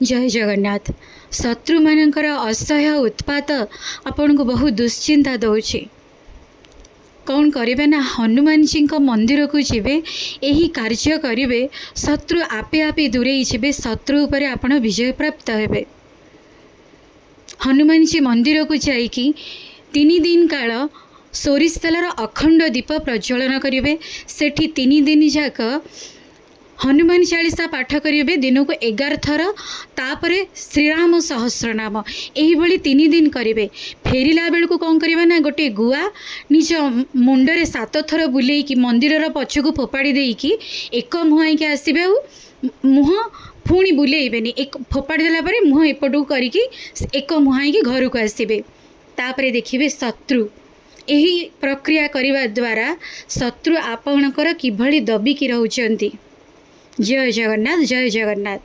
जय जगन्नाथ। शत्रु मानकर असह्य उत्पात आपण को बहुत दुश्चिंता दौची। कौन करेंगे ना हनुमान जी मंदिर को जीवे, यही कार्य करेंगे, शत्रु आपे आपे दूरे जीवे, शत्रु उपरे आपण विजय प्राप्त हेबे। हनुमान जी मंदिर को जाइकी 3 दिन काल सोरिष तेलर अखंड दीप प्रज्वलन करेंगे। सेठी 3 दिन जाक हनुमान चालीसा पाठ करेंगे, दिन को 11 थर, तापरे श्रीराम सहस्रनाम, यही भली 3 दिन करेंगे। फेरिला बेल को कौन करेंगे ना गोटे गुआ निज मुंडरे 7 थर बुले कि मंदिर पछकू फोपाड़ी देकी एक मुहाई के आसबे, मुह पुणी बुलेबेनी, एक फोपाड़ी देला परे मुह एपटू करिकी एक मुहाई के घर को आसबे। तापरे देखिए शत्रु, यही प्रक्रिया करने द्वारा शत्रु आपणकर किभली दबिकी रहउचंती। जय जगन्नाथ, जय जगन्नाथ।